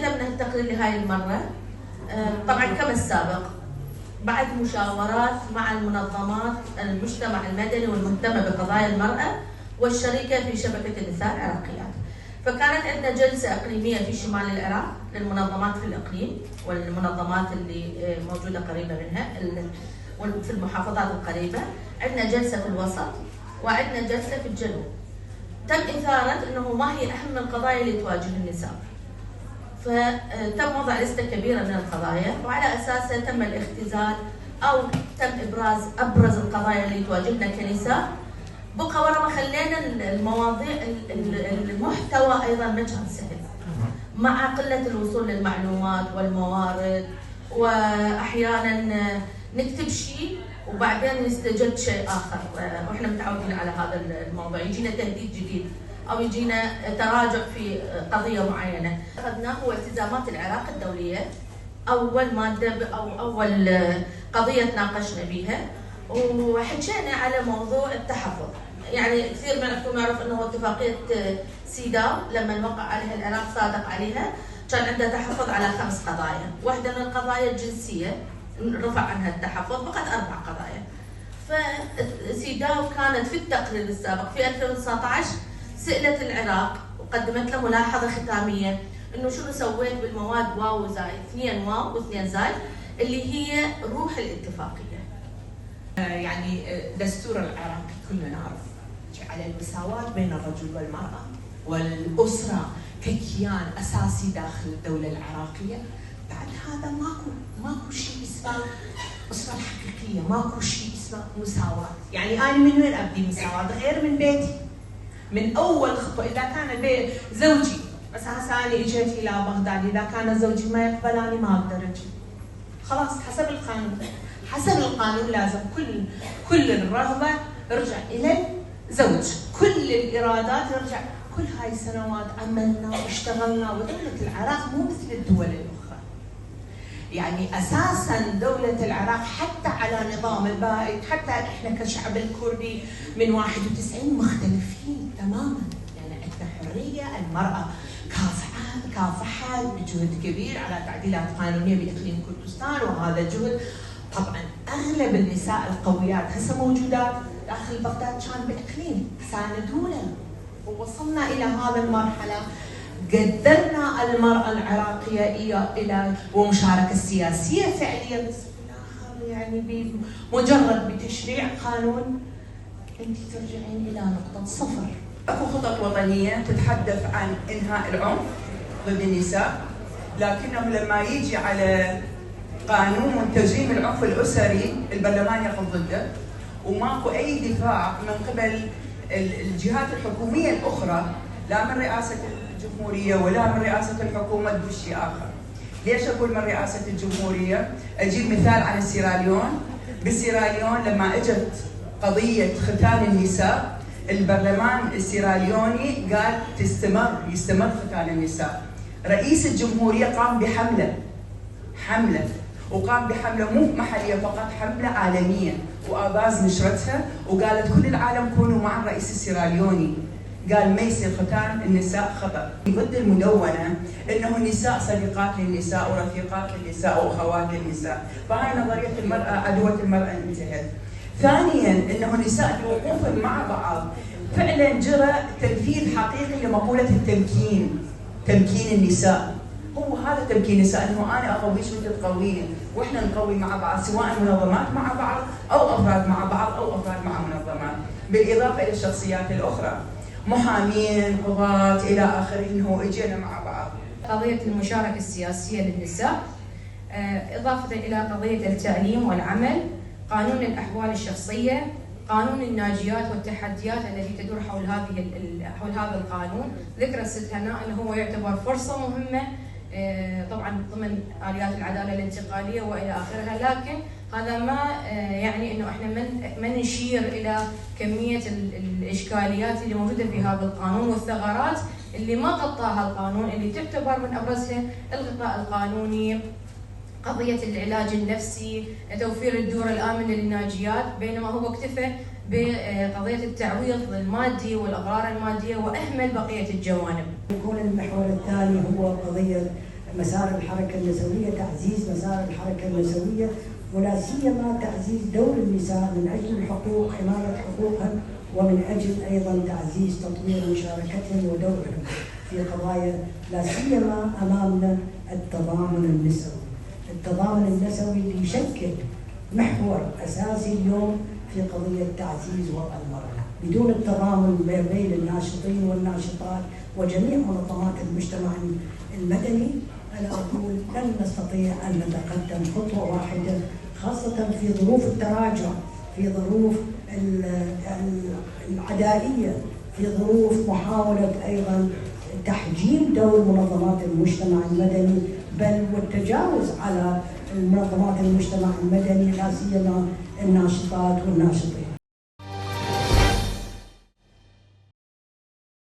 إذا بننتقل لهاي المرة طبعا كما السابق بعد مشاورات مع المنظمات المجتمع المدني والمهتمة بقضايا المرأة والشريكة في شبكة النساء العراقيات. فكانت عندنا جلسة إقليمية في شمال العراق للمنظمات في الإقليم والمنظمات اللي موجودة قريبة منها في المحافظات القريبة، عندنا جلسة في الوسط وعندنا جلسة في الجنوب. تم إثارة أنه ما هي أهم القضايا اللي تواجه النساء، فتم وضع لستة كبيرة من القضايا وعلى أساسها تم الاختزال أو تم أبرز القضايا اللي تواجهنا كنساء. بقى ورا ما خلينا المواضيع المحتوى أيضا ما كان سهل مع قلة الوصول للمعلومات والموارد، وأحيانا نكتب شيء وبعدين يستجد شيء آخر، وإحنا متعودين على هذا الموضوع، يجينا تهديد جديد أو يجينا تراجع في قضية معينة. أخذناه هو التزامات العراق الدولية، أول مادة أو أول قضية تناقشنا بها، وحكينا على موضوع التحفظ. يعني كثير منكم يعرف أنه اتفاقية سيداو لما وقع عليها العراق صادق عليها كان عنده تحفظ على 5 قضايا، واحدة من القضايا الجنسية رفع عنها التحفظ، بقت 4 قضايا. فسيداو كانت في التقرير السابق في 2019 سئلت العراق وقدمت له ملاحظة ختامية انه شنو سويت بالمواد واو وزايد 2 واو و2 زايد اللي هي روح الاتفاقية. يعني دستور العراق كلنا نعرف على المساواة بين الرجل والمرأة والأسرة ككيان أساسي داخل الدولة العراقية. بعد هذا ماكو شيء اسمه أسرة حقيقية، ماكو شيء اسمه مساواة. يعني أنا من وين أبدي مساواة غير من بيتي؟ من أول خطوة إذا كان زوجي بس هسه أنا إجيت إلى بغداد، إذا كان زوجي ما يقبلاني ما أقدر أجي. خلاص حسب القانون، حسب القانون لازم كل الرغبة رجع إلى الزوج، كل الإرادات رجع. كل هاي السنوات عملنا واشتغلنا، ودولة العراق مو مثل الدول الأخرى. يعني أساساً دولة العراق حتى على نظام البائد، حتى إحنا كشعب الكردي من 91 مختلفين تماماً. يعني عندنا حرية، المرأة كافحت بجهد كبير على تعديلات قانونية بإقليم كردستان، وهذا جهد طبعاً أغلب النساء القويات هسه موجودات داخل بغداد كان بإقليم ساندونا، ووصلنا إلى هذا المرحلة. قدرنا المرأة العراقية إلى ومشاركة سياسية فعليا، بس في الآخر يعني بمجرد بتشريع قانون أنت ترجعين إلى نقطة صفر. أكو خطط وطنية تتحدث عن إنهاء العنف ضد النساء، لكنه لما يجي على قانون تجريم العنف الأسري البرلمان يقف ضده، وماكو أي دفاع من قبل الجهات الحكومية الأخرى، لا من رئاسة الجمهورية ولا من رئاسة الحكومة بشيء آخر. ليش أقول من رئاسة الجمهورية؟ أجيب مثال عن السيراليون. بالسيراليون لما اجت قضية ختان النساء، البرلمان السيراليوني قال يستمر ختان النساء. رئيس الجمهورية قام بحملة وقام بحملة مو محلية فقط، حملة عالمية، وآباز نشرتها وقالت كل العالم كونوا مع الرئيس السيراليوني. قال ما يصير ختان النساء خطر. ضد المدونة انه النساء صديقات للنساء ورفيقات للنساء واخوات للنساء، فهاي نظرية المرأة عدوة المرأة انتهت. ثانيا انه النساء بوقوفهم مع بعض فعلا جرى تنفيذ حقيقي لمقولة تمكين النساء. هو هذا تمكين النساء، انه انا اقويك وانت تقويني، واحنا نقوي مع بعض، سواء منظمات مع بعض او افراد مع بعض او افراد مع منظمات، بالاضافه الى الشخصيات الاخرى، محامين، قضاة الى اخره، انه اجينا مع بعض. قضية المشاركة السياسية للنساء، اضافة الى قضية التعليم والعمل، قانون الاحوال الشخصية، قانون الناجيات والتحديات التي تدور حول هذا القانون. ذكر الست هناء انه هو يعتبر فرصة مهمة طبعا ضمن آليات العدالة الانتقالية والى اخرها، لكن هذا ما يعني انه احنا ما نشير الى كمية الاشكاليات اللي موجودة في هذا القانون والثغرات اللي ما غطاها القانون، اللي تعتبر من ابرزها الغطاء القانوني، قضية العلاج النفسي، توفير الدور الآمن للناجيات، بينما هو اكتفى بقضية التعويض المادي والأضرار المادية وأهمل بقية الجوانب. يكون المحور الثاني هو قضية مسار الحركة النسوية، تعزيز مسار الحركة النسوية، ولا سيما تعزيز دور النساء من أجل الحقوق، حماية حقوقهن، ومن أجل أيضا تعزيز تطوير مشاركتهم ودورهم في قضايا لا سيما أمامنا التضامن النسوي. التضامن النسوي اللي يشكل محور أساسي اليوم في قضية تعزيز وضع المرأة. بدون التضامن بين الناشطين والناشطات وجميع منظمات المجتمع المدني أنا أقول لن نستطيع أن نتقدم خطوة واحدة، خاصة في ظروف التراجع، في ظروف العدائية، في ظروف محاولة أيضا تحجيم دور منظمات المجتمع المدني، بل والتجاوز على منظمات المجتمع المدني لا سيما الناشطات والناشطين.